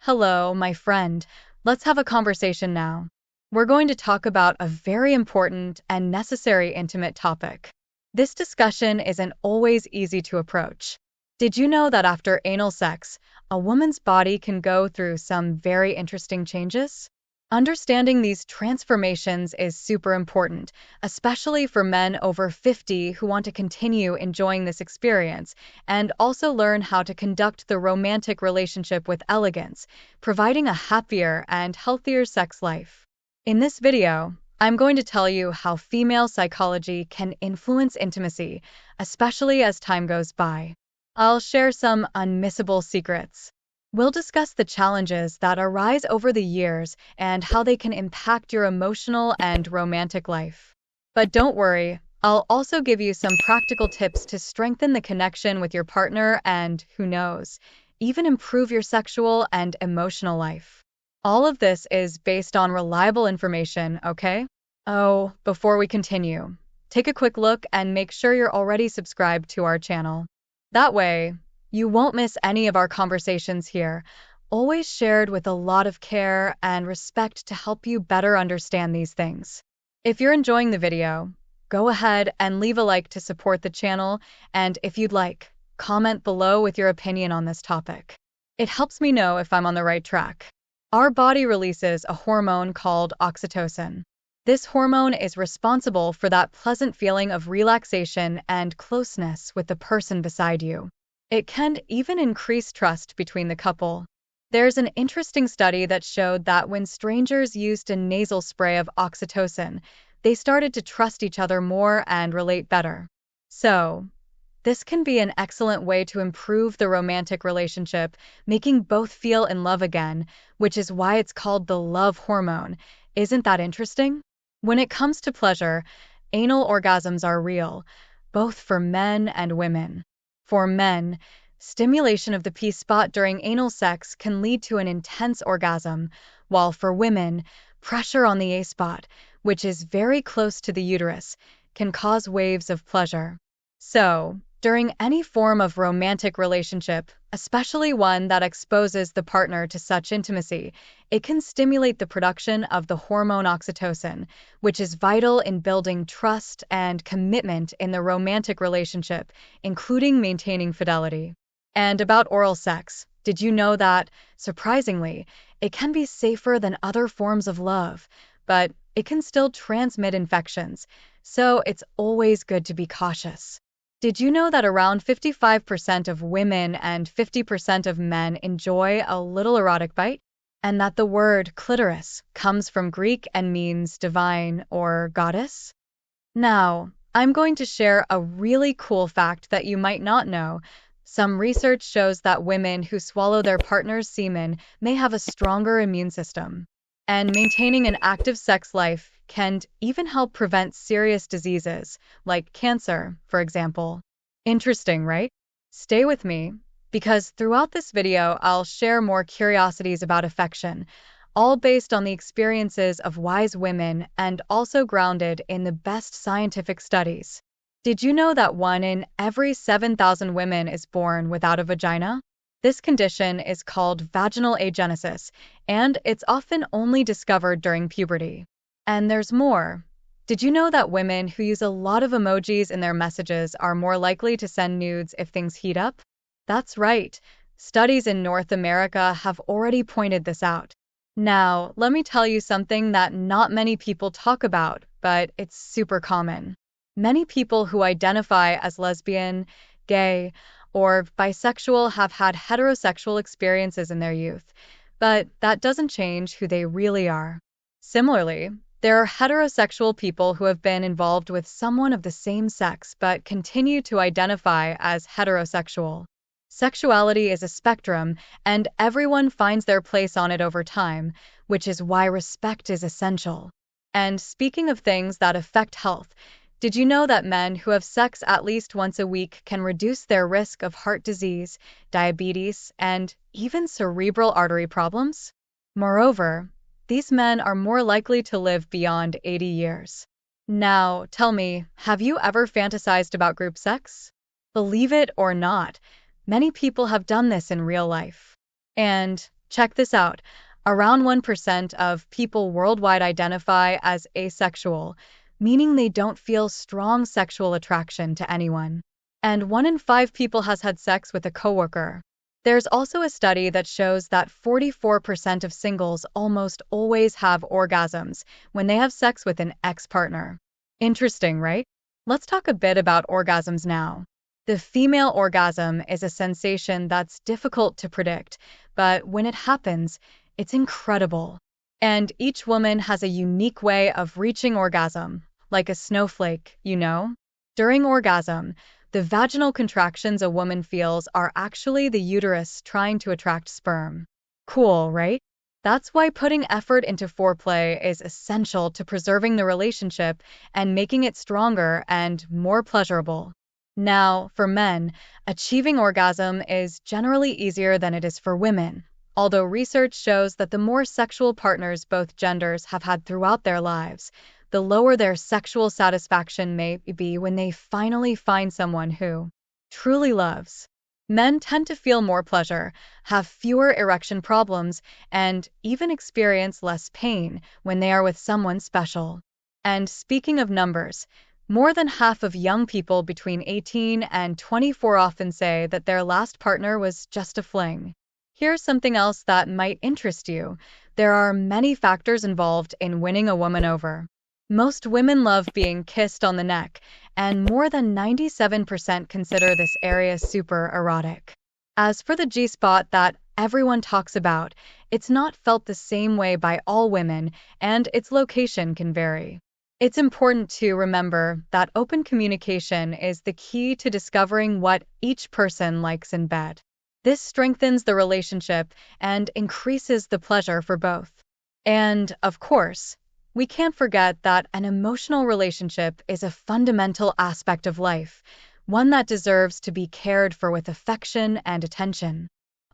Hello, my friend. Let's have a conversation now. We're going to talk about a very important and necessary intimate topic. This discussion isn't always easy to approach. Did you know that after anal sex, a woman's body can go through some very interesting changes? Understanding these transformations is super important, especially for men over 50 who want to continue enjoying this experience and also learn how to conduct the romantic relationship with elegance, providing a happier and healthier sex life. In this video, I'm going to tell you how female psychology can influence intimacy, especially as time goes by. I'll share some unmissable secrets. We'll discuss the challenges that arise over the years and how they can impact your emotional and romantic life. But don't worry, I'll also give you some practical tips to strengthen the connection with your partner and, who knows, even improve your sexual and emotional life. All of this is based on reliable information, okay? Oh, before we continue, take a quick look and make sure you're already subscribed to our channel. That way, you won't miss any of our conversations here, always shared with a lot of care and respect to help you better understand these things. If you're enjoying the video, go ahead and leave a like to support the channel, and if you'd like, comment below with your opinion on this topic. It helps me know if I'm on the right track. Our body releases a hormone called oxytocin. This hormone is responsible for that pleasant feeling of relaxation and closeness with the person beside you. It can even increase trust between the couple. There's an interesting study that showed that when strangers used a nasal spray of oxytocin, they started to trust each other more and relate better. So, this can be an excellent way to improve the romantic relationship, making both feel in love again, which is why it's called the love hormone. Isn't that interesting? When it comes to pleasure, anal orgasms are real, both for men and women. For men, stimulation of the P-spot during anal sex can lead to an intense orgasm, while for women, pressure on the A-spot, which is very close to the uterus, can cause waves of pleasure. So, during any form of romantic relationship, especially one that exposes the partner to such intimacy, it can stimulate the production of the hormone oxytocin, which is vital in building trust and commitment in the romantic relationship, including maintaining fidelity. And about oral sex, did you know that, surprisingly, it can be safer than other forms of love, but it can still transmit infections, so it's always good to be cautious. Did you know that around 55% of women and 50% of men enjoy a little erotic bite? And that the word clitoris comes from Greek and means divine or goddess? Now, I'm going to share a really cool fact that you might not know. Some research shows that women who swallow their partner's semen may have a stronger immune system. And maintaining an active sex life can even help prevent serious diseases, like cancer, for example. Interesting, right? Stay with me, because throughout this video, I'll share more curiosities about affection, all based on the experiences of wise women and also grounded in the best scientific studies. Did you know that 1 in every 7,000 women is born without a vagina? This condition is called vaginal agenesis, and it's often only discovered during puberty. And there's more. Did you know that women who use a lot of emojis in their messages are more likely to send nudes if things heat up? That's right. Studies in North America have already pointed this out. Now, let me tell you something that not many people talk about, but it's super common. Many people who identify as lesbian, gay, or bisexual have had heterosexual experiences in their youth, but that doesn't change who they really are. Similarly, there are heterosexual people who have been involved with someone of the same sex but continue to identify as heterosexual. Sexuality is a spectrum, and everyone finds their place on it over time, which is why respect is essential. And speaking of things that affect health, did you know that men who have sex at least once a week can reduce their risk of heart disease, diabetes, and even cerebral artery problems? Moreover, these men are more likely to live beyond 80 years. Now, tell me, have you ever fantasized about group sex? Believe it or not, many people have done this in real life. And Check this out. Around 1% of people worldwide identify as asexual, meaning they don't feel strong sexual attraction to anyone. And 1 in 5 people has had sex with a coworker. There's also a study that shows that 44% of singles almost always have orgasms when they have sex with an ex-partner. Interesting, right? Let's talk a bit about orgasms now. The female orgasm is a sensation that's difficult to predict, but when it happens, it's incredible. And each woman has a unique way of reaching orgasm, like a snowflake, you know? During orgasm, the vaginal contractions a woman feels are actually the uterus trying to attract sperm. Cool, right? That's why putting effort into foreplay is essential to preserving the relationship and making it stronger and more pleasurable. Now, for men, achieving orgasm is generally easier than it is for women, although research shows that the more sexual partners both genders have had throughout their lives, the lower their sexual satisfaction may be when they finally find someone who truly loves. Men tend to feel more pleasure, have fewer erection problems, and even experience less pain when they are with someone special. And speaking of numbers, more than half of young people between 18 and 24 often say that their last partner was just a fling. Here's something else that might interest you. There are many factors involved in winning a woman over. Most women love being kissed on the neck, and more than 97% consider this area super erotic. As for the G-spot that everyone talks about, it's not felt the same way by all women, and its location can vary. It's important to remember that open communication is the key to discovering what each person likes in bed. This strengthens the relationship and increases the pleasure for both. And, of course, we can't forget that an emotional relationship is a fundamental aspect of life, one that deserves to be cared for with affection and attention.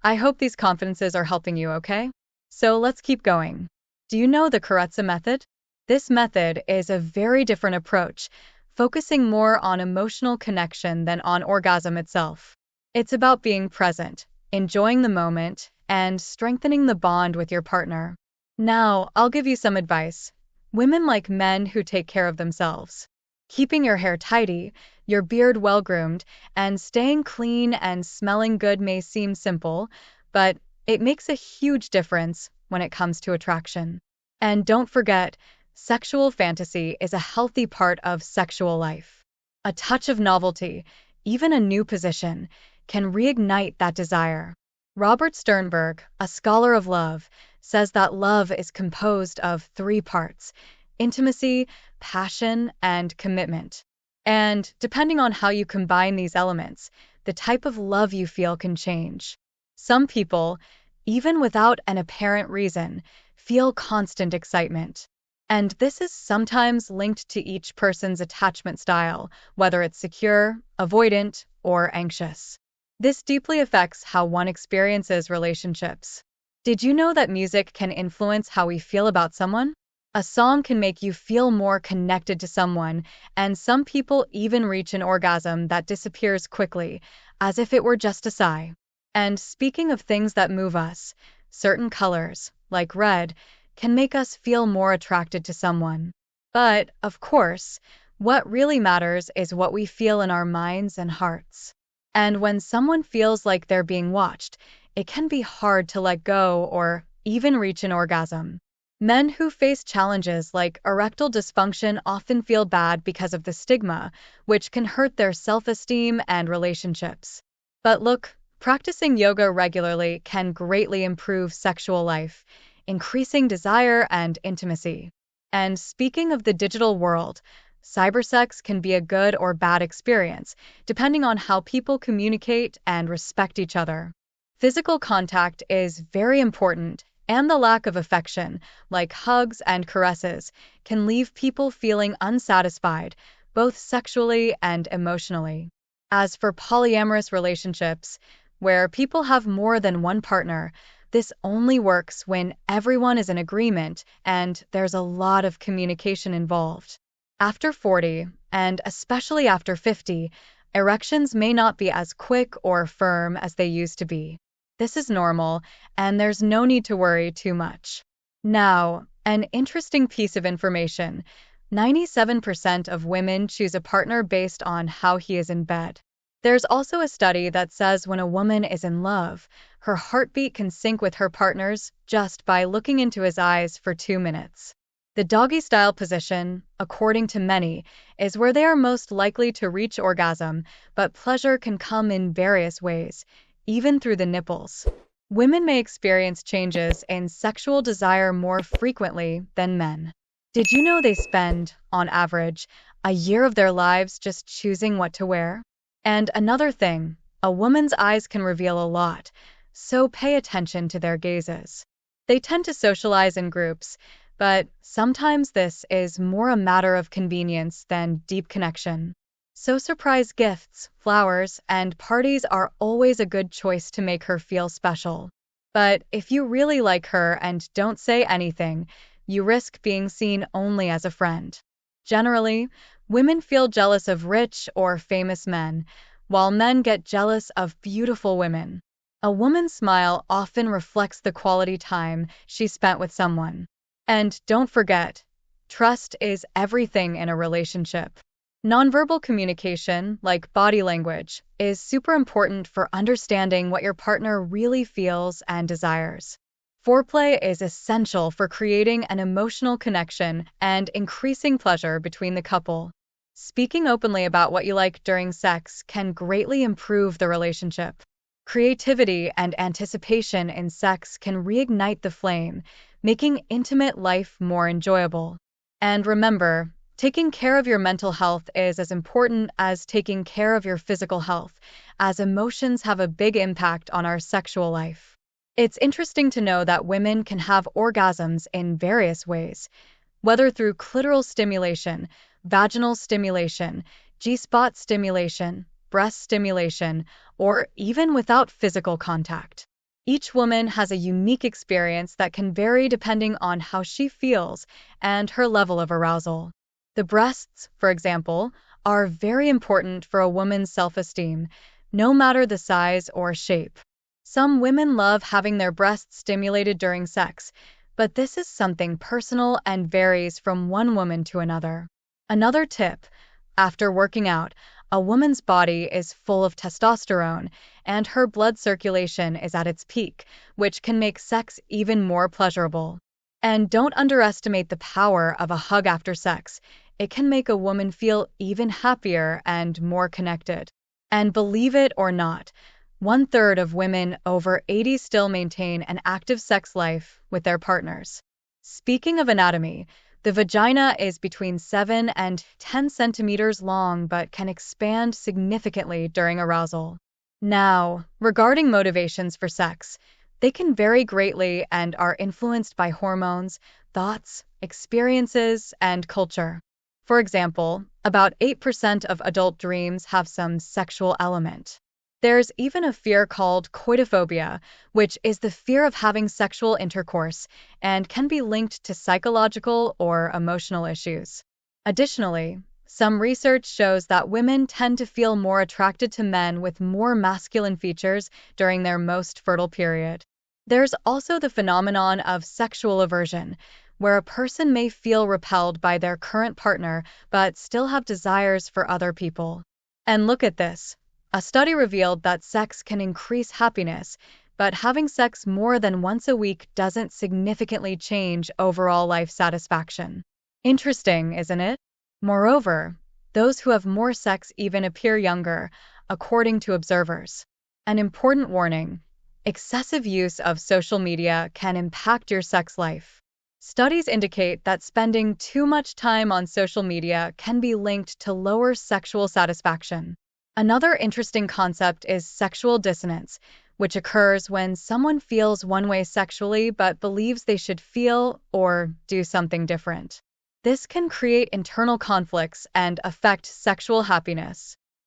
I hope these confidences are helping you, okay? So let's keep going. Do you know the Karetsa method? This method is a very different approach, focusing more on emotional connection than on orgasm itself. It's about being present, enjoying the moment, and strengthening the bond with your partner. Now, I'll give you some advice. Women like men who take care of themselves. Keeping your hair tidy, your beard well-groomed, and staying clean and smelling good may seem simple, but it makes a huge difference when it comes to attraction. And don't forget, sexual fantasy is a healthy part of sexual life. A touch of novelty, even a new position, can reignite that desire. Robert Sternberg, a scholar of love, says that love is composed of 3 parts: intimacy, passion, and commitment. And depending on how you combine these elements, the type of love you feel can change. Some people, even without an apparent reason, feel constant excitement. And this is sometimes linked to each person's attachment style, whether it's secure, avoidant, or anxious. This deeply affects how one experiences relationships. Did you know that music can influence how we feel about someone? A song can make you feel more connected to someone, and some people even reach an orgasm that disappears quickly, as if it were just a sigh. And speaking of things that move us, certain colors, like red, can make us feel more attracted to someone. But, of course, what really matters is what we feel in our minds and hearts. And when someone feels like they're being watched, it can be hard to let go or even reach an orgasm. Men who face challenges like erectile dysfunction often feel bad because of the stigma, which can hurt their self-esteem and relationships. But look, practicing yoga regularly can greatly improve sexual life, increasing desire and intimacy. And speaking of the digital world, cybersex can be a good or bad experience, depending on how people communicate and respect each other. Physical contact is very important, and the lack of affection, like hugs and caresses, can leave people feeling unsatisfied, both sexually and emotionally. As for polyamorous relationships, where people have more than one partner, this only works when everyone is in agreement and there's a lot of communication involved. After 40, and especially after 50, erections may not be as quick or firm as they used to be. This is normal, and there's no need to worry too much. Now, an interesting piece of information: 97% of women choose a partner based on how he is in bed. There's also a study that says when a woman is in love, her heartbeat can sync with her partner's just by looking into his eyes for 2 minutes. The doggy style position, according to many, is where they are most likely to reach orgasm, but pleasure can come in various ways, even through the nipples. Women may experience changes in sexual desire more frequently than men. Did you know they spend, on average, a year of their lives just choosing what to wear? And another thing, a woman's eyes can reveal a lot, so pay attention to their gazes. They tend to socialize in groups, but sometimes this is more a matter of convenience than deep connection. So surprise gifts, flowers, and parties are always a good choice to make her feel special. But if you really like her and don't say anything, you risk being seen only as a friend. Generally, women feel jealous of rich or famous men, while men get jealous of beautiful women. A woman's smile often reflects the quality time she spent with someone. And don't forget, trust is everything in a relationship. Nonverbal communication, like body language, is super important for understanding what your partner really feels and desires. Foreplay is essential for creating an emotional connection and increasing pleasure between the couple. Speaking openly about what you like during sex can greatly improve the relationship. Creativity and anticipation in sex can reignite the flame, making intimate life more enjoyable. And remember, taking care of your mental health is as important as taking care of your physical health, as emotions have a big impact on our sexual life. It's interesting to know that women can have orgasms in various ways, whether through clitoral stimulation, vaginal stimulation, G-spot stimulation, breast stimulation, or even without physical contact. Each woman has a unique experience that can vary depending on how she feels and her level of arousal. The breasts, for example, are very important for a woman's self-esteem, no matter the size or shape. Some women love having their breasts stimulated during sex, but this is something personal and varies from one woman to another. Another tip: after working out, a woman's body is full of testosterone, and her blood circulation is at its peak, which can make sex even more pleasurable. And don't underestimate the power of a hug after sex. It can make a woman feel even happier and more connected. And believe it or not, 1/3 of women over 80 still maintain an active sex life with their partners. Speaking of anatomy, the vagina is between 7 and 10 centimeters long but can expand significantly during arousal. Now, regarding motivations for sex, they can vary greatly and are influenced by hormones, thoughts, experiences, and culture. For example, about 8% of adult dreams have some sexual element. There's even a fear called coitophobia, which is the fear of having sexual intercourse and can be linked to psychological or emotional issues. Additionally, some research shows that women tend to feel more attracted to men with more masculine features during their most fertile period. There's also the phenomenon of sexual aversion, where a person may feel repelled by their current partner but still have desires for other people. And look at this. A study revealed that sex can increase happiness, but having sex more than once a week doesn't significantly change overall life satisfaction. Interesting, isn't it? Moreover, those who have more sex even appear younger, according to observers. An important warning: excessive use of social media can impact your sex life. Studies indicate that spending too much time on social media can be linked to lower sexual satisfaction. Another interesting concept is sexual dissonance, which occurs when someone feels one way sexually but believes they should feel or do something different. This can create internal conflicts and affect sexual happiness.